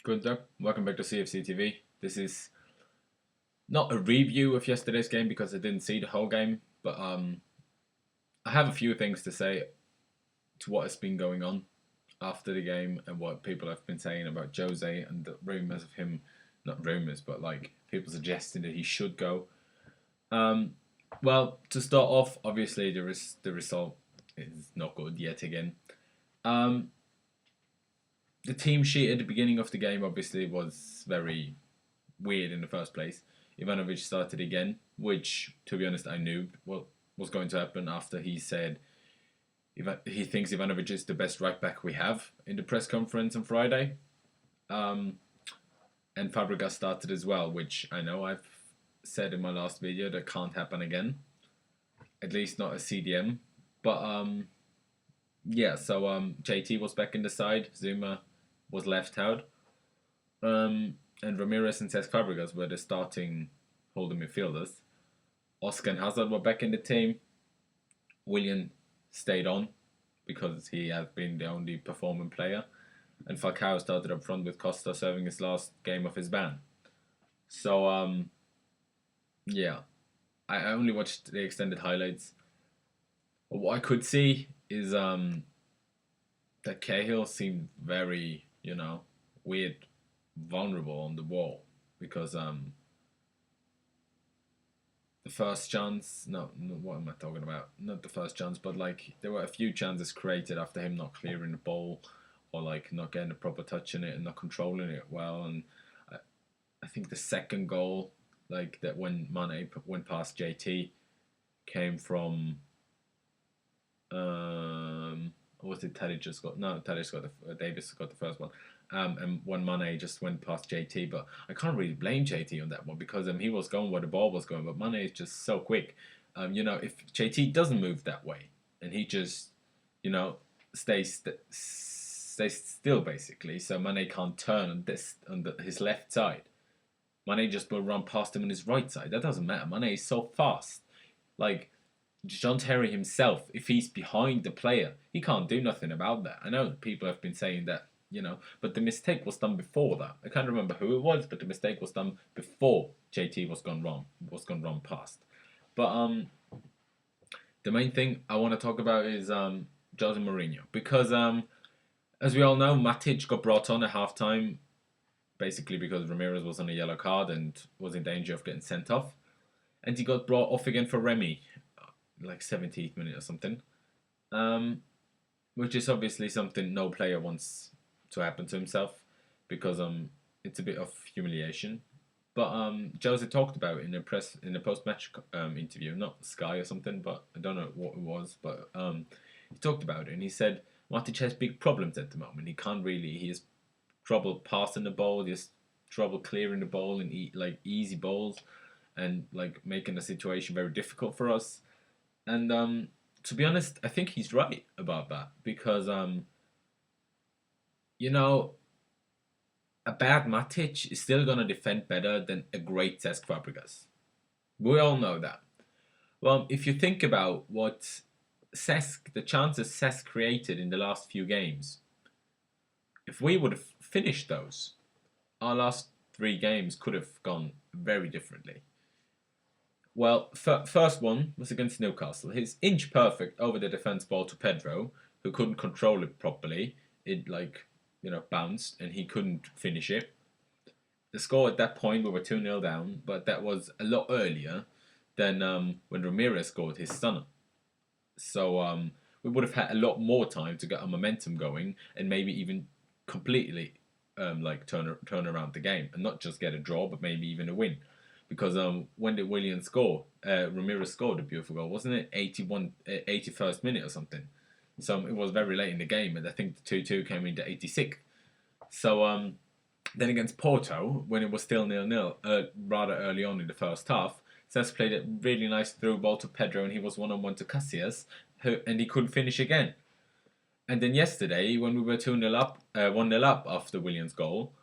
Good, Doug. Welcome back to CFC TV. This is not a review of yesterday's game because I didn't see the whole game, but I have a few things to say to what has been going on after the game and what people have been saying about Jose and the rumors of him, not rumors, but like people suggesting that he should go. Um, well, to start off, obviously the result is not good yet again. Um, the team sheet at the beginning of the game obviously was very weird in the first place. Ivanovic started again, which, to be honest, I knew what was going to happen after he said he thinks Ivanovic is the best right back we have in the press conference on Friday. Um, and Fabregas started as well, which I know I've said in my last video that can't happen again, at least not a CDM. But yeah, so JT was back in the side, Zuma was left out. And Ramirez and Cesc Fabregas were the starting holding midfielders. Oscar and Hazard were back in the team. Willian stayed on because he had been the only performing player. And Falcao started up front with Costa serving his last game of his ban. So, yeah. I only watched the extended highlights. What I could see is that Cahill seemed very, weird, vulnerable on the wall because the first chance, no, what am I talking about? Not the first chance, but like there were a few chances created after him not clearing the ball or like not getting a proper touch in it and not controlling it well. And I, I think the second goal, like that when Mane went past JT, came from or was it Tadic just got? No, Tadic got Davis got the first one. And when Mane just went past JT, but I can't really blame JT on that one because he was going where the ball was going, but Mane is just so quick. If JT doesn't move that way and he just, stays still basically, so Mane can't turn on his left side. Mane just will run past him on his right side. That doesn't matter. Mane is so fast. Like John Terry himself, if he's behind the player, he can't do nothing about that. I know people have been saying that, but the mistake was done before that. I can't remember who it was, but the mistake was done before JT was gone past. But the main thing I want to talk about is Jose Mourinho because as we all know, Matic got brought on at halftime basically because Ramirez was on a yellow card and was in danger of getting sent off, and he got brought off again for Remy like 17th minute or something, which is obviously something no player wants to happen to himself because it's a bit of humiliation. But Jose talked about it in a post match interview, not Sky or something, but I don't know what it was, but he talked about it and he said Matic has big problems at the moment. He has trouble passing the ball, he has trouble clearing the ball and easy balls, and like making the situation very difficult for us. And to be honest, I think he's right about that because you know, a bad Matic is still gonna defend better than a great Cesc Fabregas. We all know that. Well, if you think about what the chances Cesc created in the last few games, if we would have finished those, our last three games could have gone very differently. Well, first one was against Newcastle. His inch perfect over the defence ball to Pedro, who couldn't control it properly. It bounced and he couldn't finish it. The score at that point we were 2-0 down, but that was a lot earlier than when Ramirez scored his stunner. So we would have had a lot more time to get our momentum going and maybe even completely turn around the game and not just get a draw, but maybe even a win. Because when did Willian score? Ramirez scored a beautiful goal, wasn't it? 81st minute or something. So it was very late in the game, and I think the 2-2 came in the 86th. So then against Porto, when it was still 0-0, rather early on in the first half, Cesc played a really nice through ball to Pedro, and he was one-on-one to Casillas, and he couldn't finish again. And then yesterday, when we were 2-0 up, 1-0 up after Willian's goal,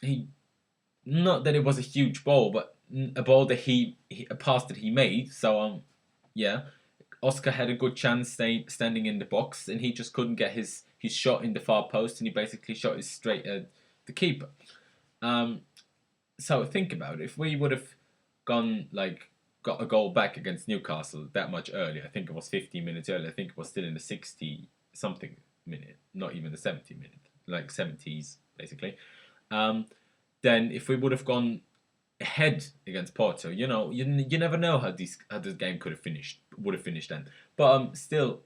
he not that it was a huge ball, but a ball that a pass that he made. So yeah, Oscar had a good chance standing in the box, and he just couldn't get his shot in the far post, and he basically shot his straight the keeper. So think about it. If we would have gone got a goal back against Newcastle that much earlier, I think it was 15 minutes earlier. I think it was still in the 60 something minute, not even the 70 minute, like 70s basically. Then if we would have gone ahead against Porto, you never know how this game would have finished then. But still,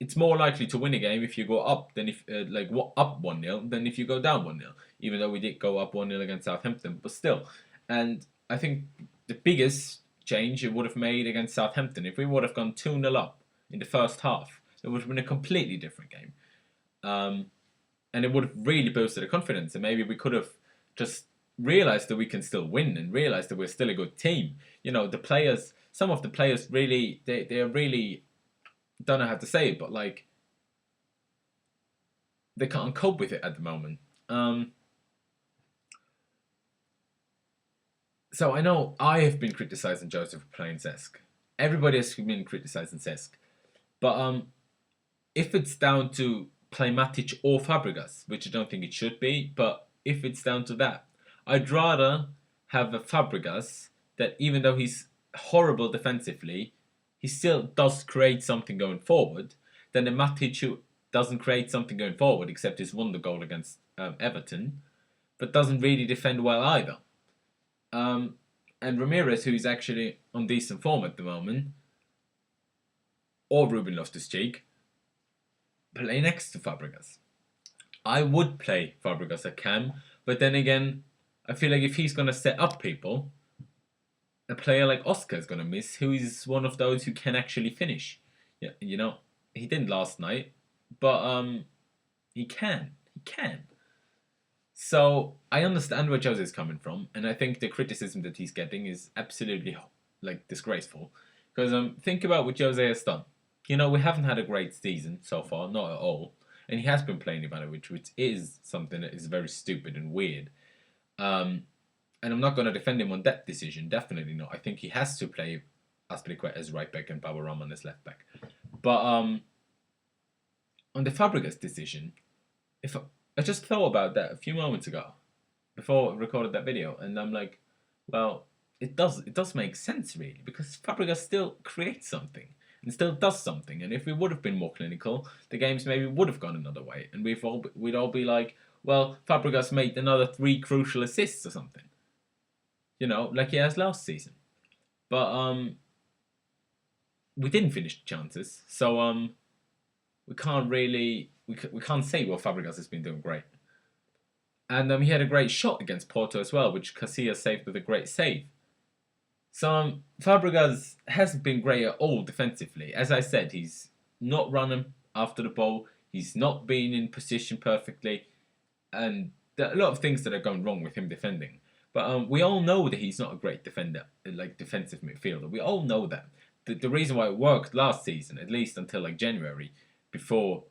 it's more likely to win a game if you go up than if up 1-0 than if you go down 1-0. Even though we did go up 1-0 against Southampton, but still. And I think the biggest change it would have made against Southampton, if we would have gone 2-0 up in the first half, it would have been a completely different game. And it would have really boosted the confidence, and maybe we could have just realised that we can still win and realised that we're still a good team. The players, some of the players really, they're really, don't know how to say it, but like, they can't cope with it at the moment. So I know I have been criticising Joseph for playing Cesc. Everybody has been criticising Cesc. But if it's down to play Matic or Fabregas, which I don't think it should be, but if it's down to that, I'd rather have a Fabregas that, even though he's horrible defensively, he still does create something going forward, than a Matic who doesn't create something going forward, except he's won the goal against Everton, but doesn't really defend well either. And Ramirez, who's actually on decent form at the moment, or Ruben Loftus-Cheek, play next to Fabregas. I would play Fabregas at cam, but then again, I feel like if he's going to set up people, a player like Oscar is going to miss, who is one of those who can actually finish. Yeah, he didn't last night, but he can. So I understand where Jose is coming from, and I think the criticism that he's getting is absolutely disgraceful. Because think about what Jose has done. We haven't had a great season so far, not at all, and he has been playing Ivanovic, which is something that is very stupid and weird. And I'm not going to defend him on that decision, definitely not. I think he has to play Azpilicueta as right back and Baba Rahman as left back. But on the Fabregas decision, if I just thought about that a few moments ago, before I recorded that video, and I'm like, well, it does make sense really, because Fabregas still creates something and still does something. And if we would have been more clinical, the games maybe would have gone another way, and we'd all be like, well, Fabregas made another 3 crucial assists or something, like he has last season. But we didn't finish the chances, so we can't really we can't say well Fabregas has been doing great. And he had a great shot against Porto as well, which Casillas saved with a great save. So Fabregas hasn't been great at all defensively. As I said, he's not running after the ball. He's not being in position perfectly, and there are a lot of things that are going wrong with him defending. But we all know that he's not a great defender, like defensive midfielder. We all know that. The reason why it worked last season, at least until January, before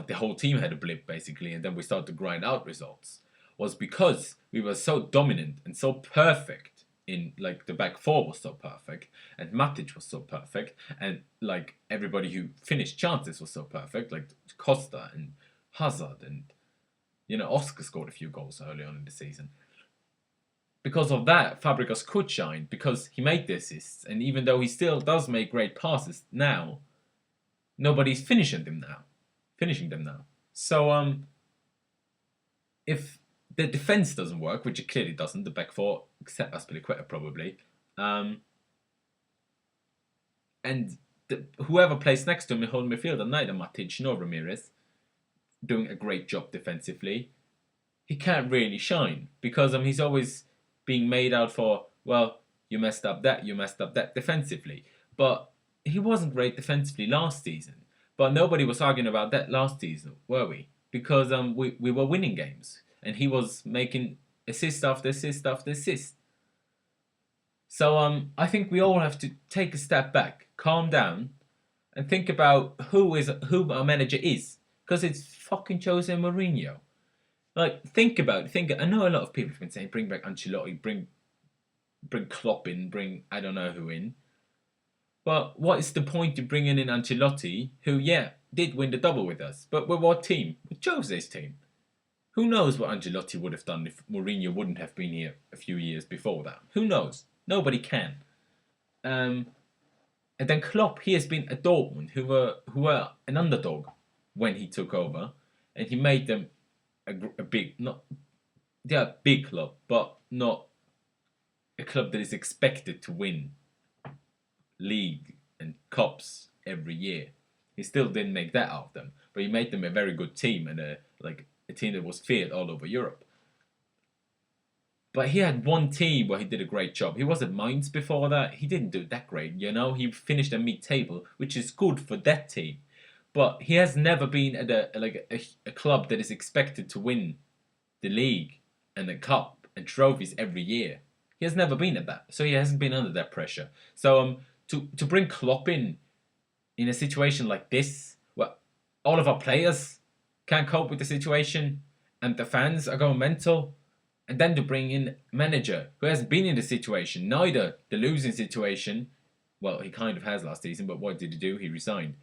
the whole team had a blip basically, and then we started to grind out results, was because we were so dominant and so perfect in the back four was so perfect, and Matic was so perfect, and everybody who finished chances was so perfect, like Costa and Hazard, and Oscar scored a few goals early on in the season. Because of that, Fabregas could shine because he made the assists, and even though he still does make great passes now, nobody's finishing them now. So if the defense doesn't work, which it clearly doesn't, the back four, except Azpilicueta probably, and whoever plays next to him in holding midfield, neither Matic nor Ramirez, doing a great job defensively, he can't really shine because he's always being made out for, well, you messed up that defensively. But he wasn't great defensively last season. But nobody was arguing about that last season, were we? Because we were winning games. And he was making assist after assist after assist. So I think we all have to take a step back, calm down, and think about who our manager is. Because it's fucking Jose Mourinho. Think about it. I know a lot of people have been saying, bring back Ancelotti, bring Klopp in, bring I don't know who in. But what is the point of bringing in Ancelotti, who, did win the double with us? But with what team? With Jose's team. Who knows what Ancelotti would have done if Mourinho wouldn't have been here a few years before that? Who knows? Nobody can. And then Klopp, he has been at Dortmund, who were an underdog when he took over, and he made them a big, not they are a big club, but not a club that is expected to win league and cups every year. He still didn't make that out of them, but he made them a very good team and a team that was feared all over Europe. But he had one team where he did a great job. He was at Mainz before that. He didn't do that great, you know. He finished at mid-table, which is good for that team. But he has never been at a club that is expected to win the league and the cup and trophies every year. He has never been at that, so he hasn't been under that pressure. So to bring Klopp in a situation like this, where all of our players can't cope with the situation and the fans are going mental, and then to bring in a manager who hasn't been in the situation, neither the losing situation, well, he kind of has last season, but what did he do? He resigned.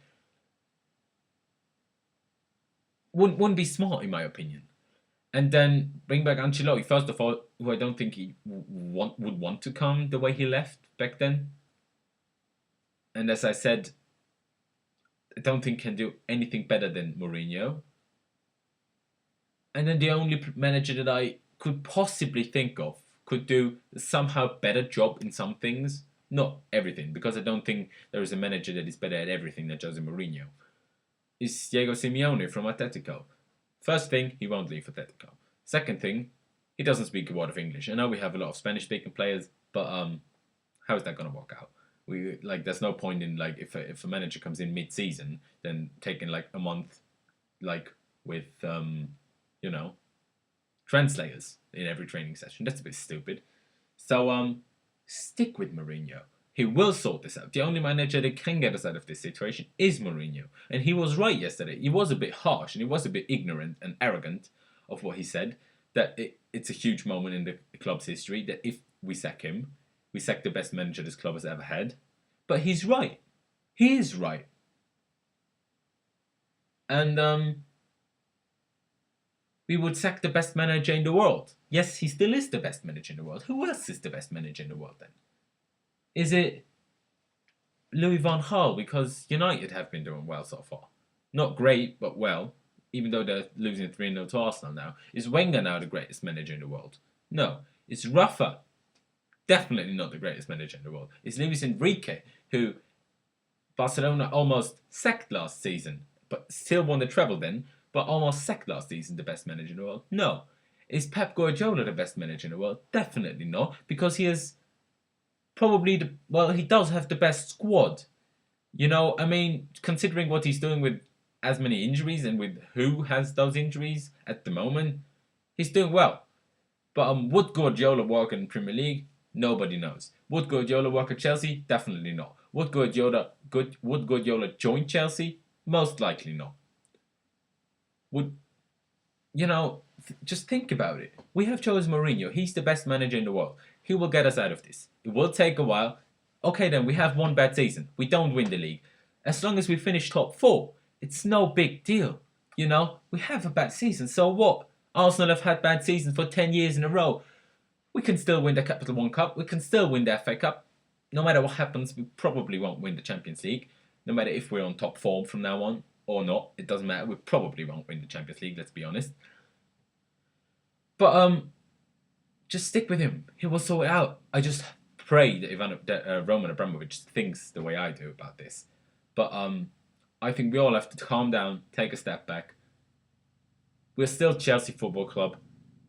Wouldn't be smart, in my opinion. And then bring back Ancelotti, first of all, who I don't think he would want to come the way he left back then. And as I said, I don't think can do anything better than Mourinho. And then the only manager that I could possibly think of could do somehow better job in some things, not everything, because I don't think there is a manager that is better at everything than Jose Mourinho, is Diego Simeone from Atletico. First thing, he won't leave Atletico. Second thing, he doesn't speak a word of English. I know we have a lot of Spanish-speaking players, but how is that going to work out? There's no point in if a manager comes in mid-season, then taking a month, with translators in every training session. That's a bit stupid. So stick with Mourinho. He will sort this out. The only manager that can get us out of this situation is Mourinho. And he was right yesterday. He was a bit harsh and he was a bit ignorant and arrogant of what he said. That it's a huge moment in the club's history that if we sack him, we sack the best manager this club has ever had. But he's right. He is right. And we would sack the best manager in the world. Yes, he still is the best manager in the world. Who else is the best manager in the world then? Is it Louis van Gaal? Because United have been doing well so far. Not great, but well. Even though they're losing 3-0 to Arsenal now. Is Wenger now the greatest manager in the world? No. It's Rafa. Definitely not the greatest manager in the world. It's Luis Enrique, who Barcelona almost sacked last season, but still won the treble then, but almost sacked last season the best manager in the world? No. Is Pep Guardiola the best manager in the world? Definitely not, because he is probably he does have the best squad. Considering what he's doing with as many injuries and with who has those injuries at the moment, he's doing well. But would Guardiola work in Premier League? Nobody knows. Would Guardiola work at Chelsea? Definitely not. Would Guardiola join Chelsea? Most likely not. Just think about it. We have Jose Mourinho. He's the best manager in the world. He will get us out of this. It will take a while. Okay, then we have one bad season. We don't win the league. As long as we finish top 4, it's no big deal. We have a bad season. So what? Arsenal have had bad seasons for 10 years in a row. We can still win the Capital One Cup. We can still win the FA Cup. No matter what happens, we probably won't win the Champions League. No matter if we're on top form from now on or not. It doesn't matter. We probably won't win the Champions League, let's be honest. But just stick with him. He will sort it out. I just pray that Roman Abramovich thinks the way I do about this. But I think we all have to calm down, take a step back. We're still Chelsea Football Club.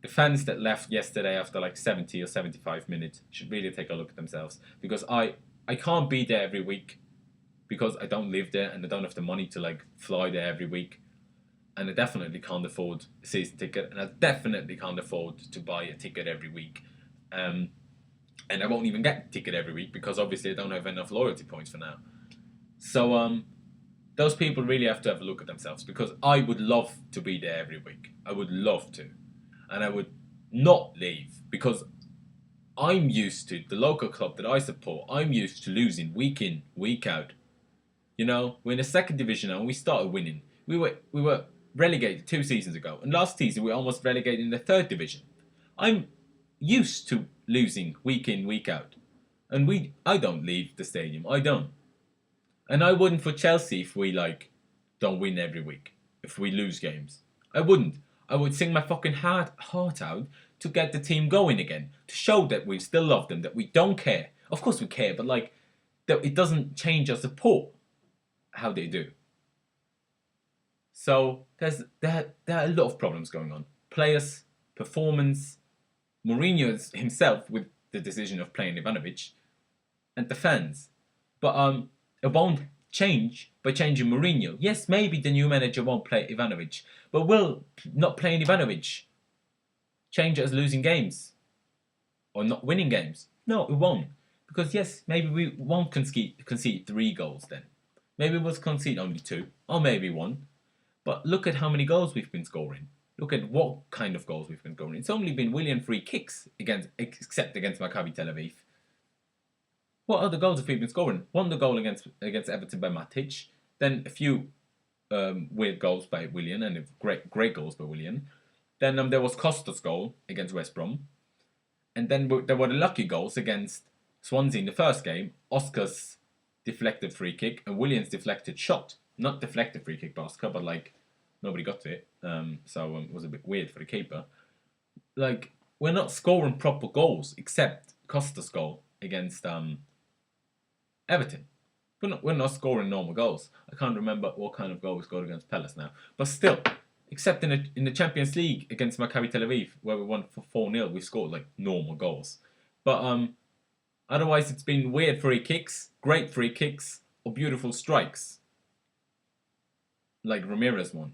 The fans that left yesterday after 70 or 75 minutes should really take a look at themselves. Because I can't be there every week. Because I don't live there and I don't have the money to fly there every week. And I definitely can't afford a season ticket. And I definitely can't afford to buy a ticket every week. And I won't even get a ticket every week because obviously I don't have enough loyalty points for now. So those people really have to have a look at themselves because I would love to be there every week. I would love to. And I would not leave because I'm used to the local club that I support. I'm used to losing week in, week out. We're in the second division now and we started winning. We were relegated 2 seasons ago, and last season we almost relegated in the third division. I'm used to losing week in, week out, and I don't leave the stadium. I don't, and I wouldn't for Chelsea if we don't win every week. If we lose games, I wouldn't. I would sing my fucking heart out to get the team going again, to show that we still love them, that we don't care. Of course we care, but that it doesn't change our support how they do. So there are a lot of problems going on. Players, performance, Mourinho himself with the decision of playing Ivanovic, and the fans. But it won't change by changing Mourinho. Yes, maybe the new manager won't play Ivanovic, but will not playing Ivanovic change it as losing games or not winning games? No, it won't. Because yes, maybe we won't concede 3 goals then. Maybe we'll concede only 2 or maybe 1. But look at how many goals we've been scoring. Look at what kind of goals we've been scoring. It's only been Willian free kicks except against Maccabi Tel Aviv. What other goals have we been scoring? One the goal against Everton by Matic. Then a few weird goals by Willian and great goals by Willian. Then there was Costa's goal against West Brom. And then there were the lucky goals against Swansea in the first game. Oscar's deflected free kick and Willian's deflected shot. Not deflected free kick by Oscar, but nobody got to it. So it was a bit weird for the keeper. We're not scoring proper goals except Costa's goal against Everton. We're not scoring normal goals. I can't remember what kind of goal we scored against Palace now. But still, except in the Champions League against Maccabi Tel Aviv, where we won for 4-0, we scored normal goals. But otherwise, it's been weird free kicks, great free kicks, or beautiful strikes. Like Ramirez one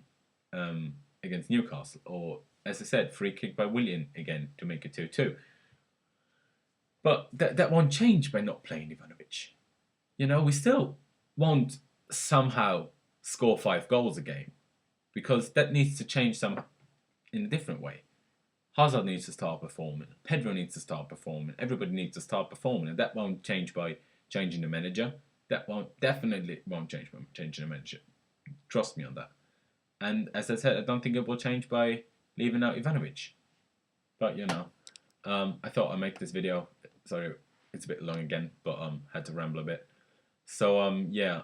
against Newcastle. Or, as I said, free kick by Willian again to make it 2-2. But that won't change by not playing Ivanovic. We still won't somehow score 5 goals a game. Because that needs to change in a different way. Hazard needs to start performing. Pedro needs to start performing. Everybody needs to start performing. And that won't change by changing the manager. That definitely won't change by changing the manager. Trust me on that. And as I said, I don't think it will change by leaving out Ivanovic. But, I thought I'd make this video. Sorry, it's a bit long again, but had to ramble a bit. So, yeah,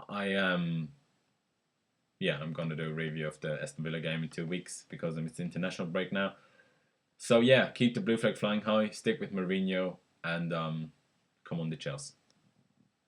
I'm going to do a review of the Aston Villa game in 2 weeks because it's international break now. So, yeah, keep the blue flag flying high, stick with Mourinho, and come on the Chelsea.